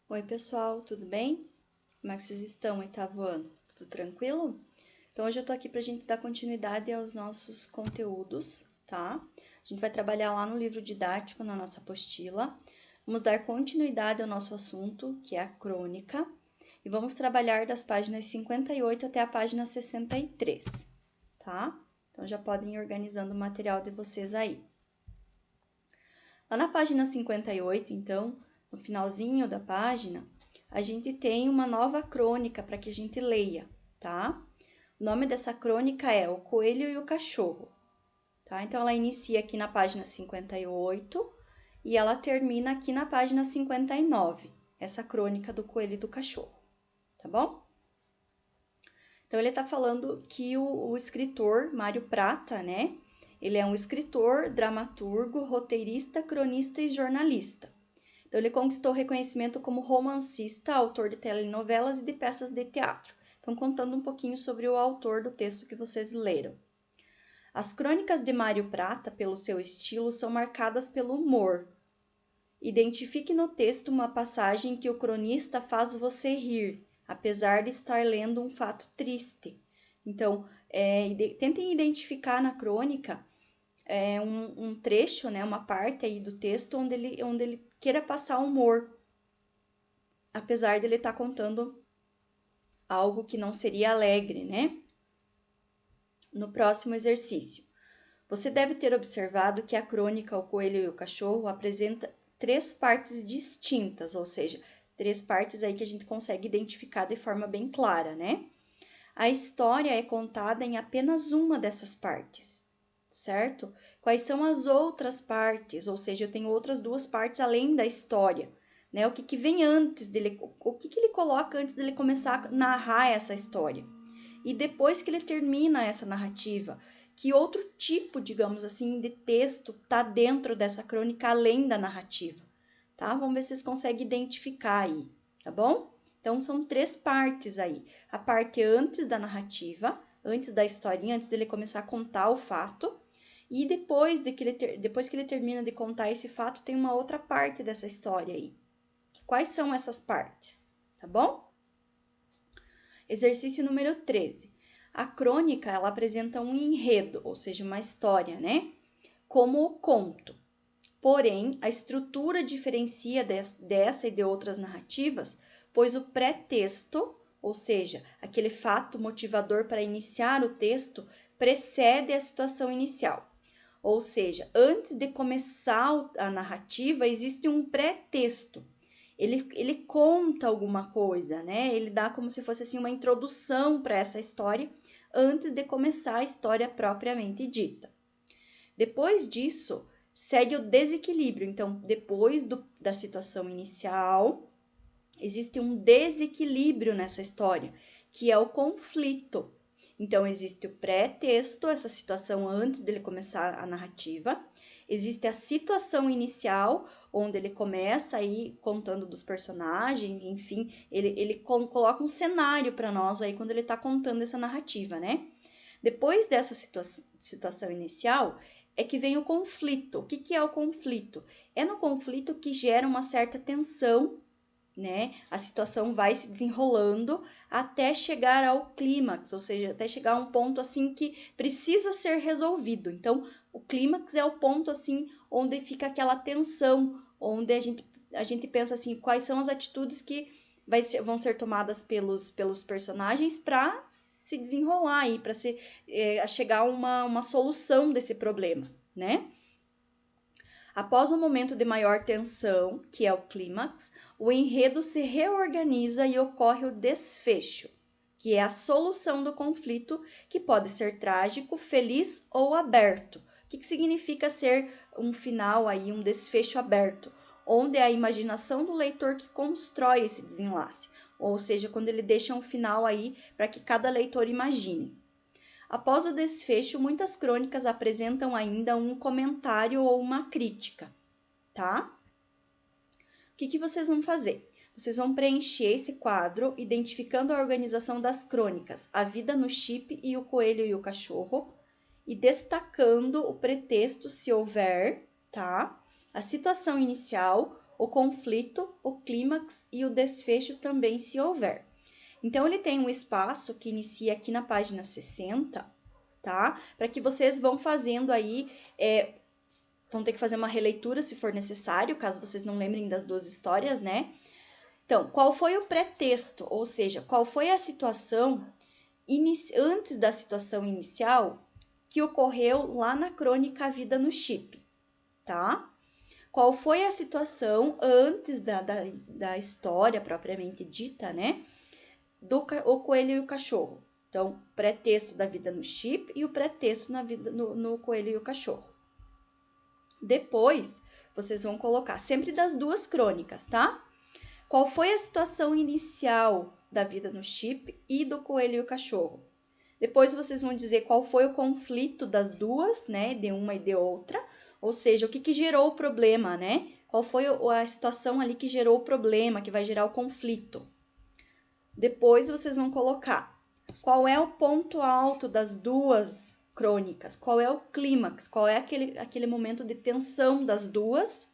Oi, pessoal, tudo bem? Como é que vocês estão, oitavo ano? Tudo tranquilo? Então, hoje eu tô aqui pra gente dar continuidade aos nossos conteúdos, tá? A gente vai trabalhar lá no livro didático, na nossa apostila. Vamos dar continuidade ao nosso assunto, que é a crônica, e vamos trabalhar das páginas 58 até a página 63, tá? Então, já podem ir organizando o material de vocês aí. Lá na página 58, então, no finalzinho da página, a gente tem uma nova crônica para que a gente leia, tá? O nome dessa crônica é O Coelho e o Cachorro, tá? Então, ela inicia aqui na página 58 e ela termina aqui na página 59, essa crônica do Coelho e do Cachorro, tá bom? Então, ele está falando que o escritor Mário Prata, né? Ele é um escritor, dramaturgo, roteirista, cronista e jornalista. Então, ele conquistou reconhecimento como romancista, autor de telenovelas e de peças de teatro. Então, contando um pouquinho sobre o autor do texto que vocês leram. As crônicas de Mário Prata, pelo seu estilo, são marcadas pelo humor. Identifique no texto uma passagem que o cronista faz você rir, apesar de estar lendo um fato triste. Então, tentem identificar na crônica um trecho, né, uma parte aí do texto onde ele queira passar humor, apesar de ele estar contando algo que não seria alegre, né? No próximo exercício, você deve ter observado que a crônica O Coelho e o Cachorro apresenta 3 partes distintas, ou seja, 3 partes aí que a gente consegue identificar de forma bem clara, né? A história é contada em apenas uma dessas partes, certo? Quais são as outras partes? Ou seja, eu tenho outras 2 partes além da história, né? O que vem antes dele, o que ele coloca antes dele começar a narrar essa história? E depois que ele termina essa narrativa, que outro tipo, digamos assim, de texto está dentro dessa crônica além da narrativa, tá? Vamos ver se vocês conseguem identificar aí, tá bom? Então, são 3 partes aí. A parte antes da narrativa, antes da historinha, antes dele começar a contar o fato. E depois que ele termina de contar esse fato, tem uma outra parte dessa história aí. Quais são essas partes? Tá bom? Exercício número 13. A crônica, ela apresenta um enredo, ou seja, uma história, né? Como o conto. Porém, a estrutura diferencia dessa e de outras narrativas, pois o pré-texto, ou seja, aquele fato motivador para iniciar o texto, precede a situação inicial. Ou seja, antes de começar a narrativa, existe um pré-texto. Ele conta alguma coisa, né? Ele dá como se fosse assim uma introdução para essa história antes de começar a história propriamente dita. Depois disso, segue o desequilíbrio. Então, depois da situação inicial, existe um desequilíbrio nessa história, que é o conflito. Então, existe o pré-texto, essa situação antes dele começar a narrativa. Existe a situação inicial, onde ele começa aí contando dos personagens, enfim, ele coloca um cenário para nós aí quando ele está contando essa narrativa, né? Depois dessa situação inicial, é que vem o conflito. O que é o conflito? É no conflito que gera uma certa tensão, né? A situação vai se desenrolando até chegar ao clímax, ou seja, até chegar a um ponto assim que precisa ser resolvido. Então, o clímax é o ponto assim onde fica aquela tensão, onde a gente pensa assim, quais são as atitudes que vão ser tomadas pelos personagens para se desenrolar aí, para chegar a uma solução desse problema, né? Após um momento de maior tensão, que é o clímax, o enredo se reorganiza e ocorre o desfecho, que é a solução do conflito, que pode ser trágico, feliz ou aberto. O que significa ser um final aí, um desfecho aberto? Onde é a imaginação do leitor que constrói esse desenlace, ou seja, quando ele deixa um final aí para que cada leitor imagine. Após o desfecho, muitas crônicas apresentam ainda um comentário ou uma crítica, tá? O que vocês vão fazer? Vocês vão preencher esse quadro identificando a organização das crônicas, a vida no chip e o coelho e o cachorro, e destacando o pretexto, se houver, tá? A situação inicial, o conflito, o clímax e o desfecho também, se houver. Então, ele tem um espaço que inicia aqui na página 60, tá? Para que vocês vão fazendo aí, vão ter que fazer uma releitura se for necessário, caso vocês não lembrem das duas histórias, né? Então, qual foi o pretexto? Ou seja, qual foi a situação antes da situação inicial que ocorreu lá na crônica A Vida no Chip, tá? Qual foi a situação antes da história propriamente dita, né? O coelho e o cachorro. Então, pretexto da vida no chip e o pretexto no coelho e o cachorro. Depois, vocês vão colocar sempre das duas crônicas, tá? Qual foi a situação inicial da vida no chip e do coelho e o cachorro? Depois vocês vão dizer qual foi o conflito das duas, né? De uma e de outra. Ou seja, o que gerou o problema, né? Qual foi a situação ali que gerou o problema, que vai gerar o conflito. Depois vocês vão colocar qual é o ponto alto das duas crônicas, qual é o clímax, qual é aquele momento de tensão das duas,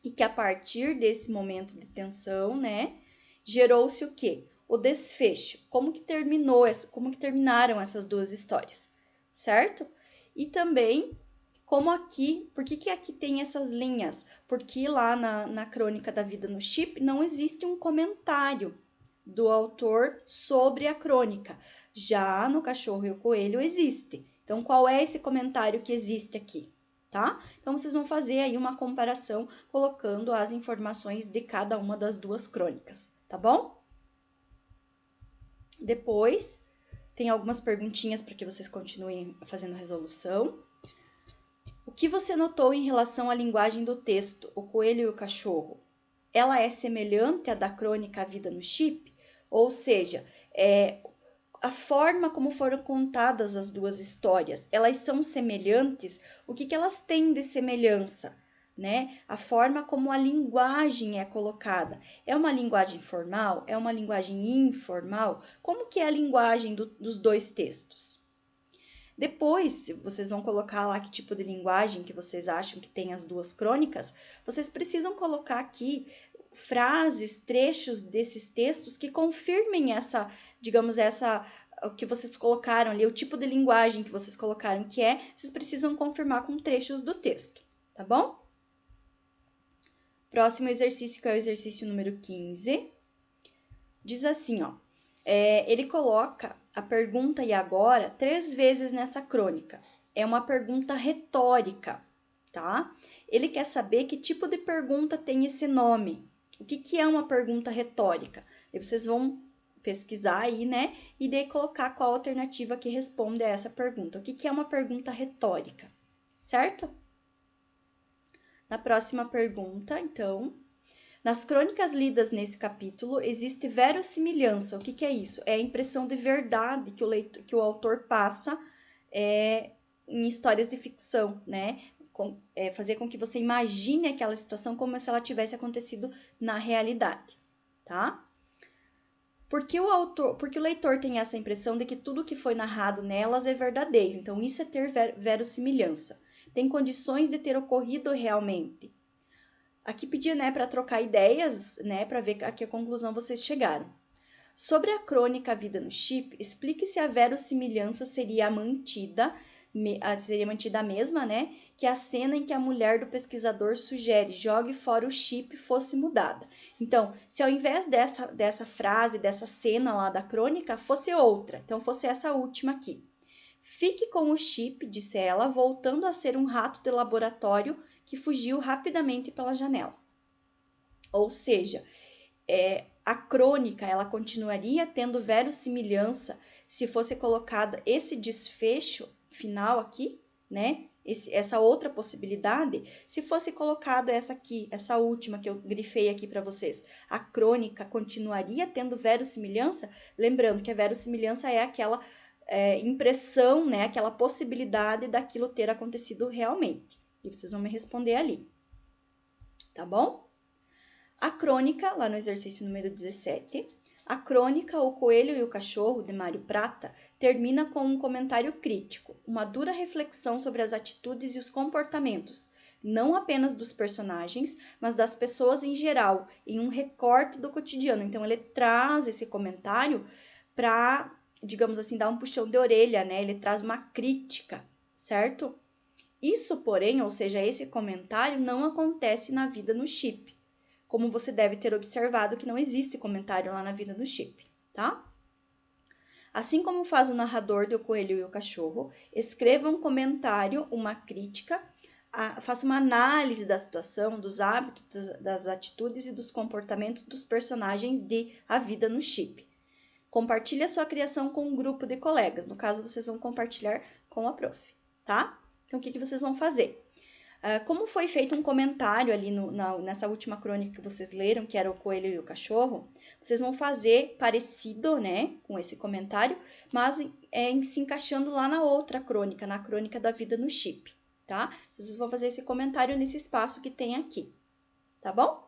e que a partir desse momento de tensão, né, gerou-se o quê? O desfecho. Como que terminaram essas duas histórias, certo? E também como aqui, por que aqui tem essas linhas? Porque lá na crônica da vida no chip não existe um comentário do autor sobre a crônica. Já no Cachorro e o Coelho existe. Então, qual é esse comentário que existe aqui? Tá? Então, vocês vão fazer aí uma comparação colocando as informações de cada uma das duas crônicas, tá bom? Depois, tem algumas perguntinhas para que vocês continuem fazendo resolução. O que você notou em relação à linguagem do texto, O Coelho e o Cachorro? Ela é semelhante à da crônica A Vida no Chip? Ou seja, a forma como foram contadas as duas histórias, elas são semelhantes? O que elas têm de semelhança? Né? A forma como a linguagem é colocada. É uma linguagem formal? É uma linguagem informal? Como que é a linguagem dos dois textos? Depois, vocês vão colocar lá que tipo de linguagem que vocês acham que tem as duas crônicas. Vocês precisam colocar aqui frases, trechos desses textos que confirmem o que vocês colocaram ali, o tipo de linguagem que vocês colocaram, vocês precisam confirmar com trechos do texto, tá bom? Próximo exercício, que é o exercício número 15, diz assim, ó, ele coloca a pergunta e agora 3 vezes nessa crônica. É uma pergunta retórica, tá? Ele quer saber que tipo de pergunta tem esse nome. O que é uma pergunta retórica? E vocês vão pesquisar aí, né? E daí colocar qual alternativa que responde a essa pergunta. O que é uma pergunta retórica, certo? Na próxima pergunta, então, nas crônicas lidas nesse capítulo, existe verossimilhança. O que é isso? É a impressão de verdade que o autor passa em histórias de ficção, né? Fazer com que você imagine aquela situação como se ela tivesse acontecido na realidade, tá? Porque o leitor tem essa impressão de que tudo que foi narrado nelas é verdadeiro. Então, isso é ter verossimilhança. Tem condições de ter ocorrido realmente. Aqui pedi, né, para trocar ideias, né, para ver a que conclusão vocês chegaram. Sobre a crônica A Vida no Chip, explique se a verossimilhança seria mantida a mesma, né, que a cena em que a mulher do pesquisador sugere jogue fora o chip fosse mudada. Então, se ao invés dessa frase, dessa cena lá da crônica, fosse outra, então fosse essa última aqui. Fique com o chip, disse ela, voltando a ser um rato de laboratório que fugiu rapidamente pela janela. Ou seja, a crônica ela continuaria tendo verossimilhança se fosse colocado esse desfecho final aqui, né? Essa outra possibilidade, se fosse colocado essa última que eu grifei aqui para vocês, a crônica continuaria tendo verossimilhança, lembrando que a verossimilhança é aquela impressão, né? Aquela possibilidade daquilo ter acontecido realmente. E vocês vão me responder ali, tá bom? A crônica, lá no exercício número 17, a crônica O Coelho e o Cachorro, de Mário Prata, termina com um comentário crítico, uma dura reflexão sobre as atitudes e os comportamentos, não apenas dos personagens, mas das pessoas em geral, em um recorte do cotidiano. Então, ele traz esse comentário para, digamos assim, dar um puxão de orelha, né? Ele traz uma crítica, certo? Isso, porém, ou seja, esse comentário não acontece na vida no chip. Como você deve ter observado que não existe comentário lá na vida do chip, tá? Assim como faz o narrador de O Coelho e o Cachorro, escreva um comentário, uma crítica, faça uma análise da situação, dos hábitos, das atitudes e dos comportamentos dos personagens de A Vida no Chip. Compartilhe a sua criação com um grupo de colegas. No caso, vocês vão compartilhar com a prof, tá? Então, o que vocês vão fazer? Como foi feito um comentário ali nessa última crônica que vocês leram, que era O Coelho e o Cachorro, vocês vão fazer parecido, né, com esse comentário, mas se encaixando lá na outra crônica, na crônica da Vida no Chip, tá? Vocês vão fazer esse comentário nesse espaço que tem aqui, tá bom?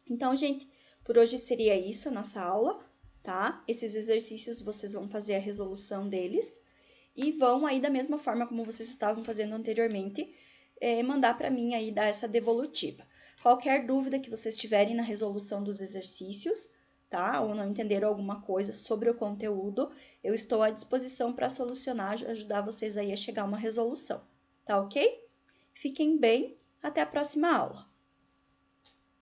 Então, gente, por hoje seria isso a nossa aula, tá? Esses exercícios vocês vão fazer a resolução deles e vão aí da mesma forma como vocês estavam fazendo anteriormente, mandar para mim aí, dar essa devolutiva. Qualquer dúvida que vocês tiverem na resolução dos exercícios, tá? Ou não entenderam alguma coisa sobre o conteúdo, eu estou à disposição para solucionar, ajudar vocês aí a chegar a uma resolução, tá ok? Fiquem bem, até a próxima aula.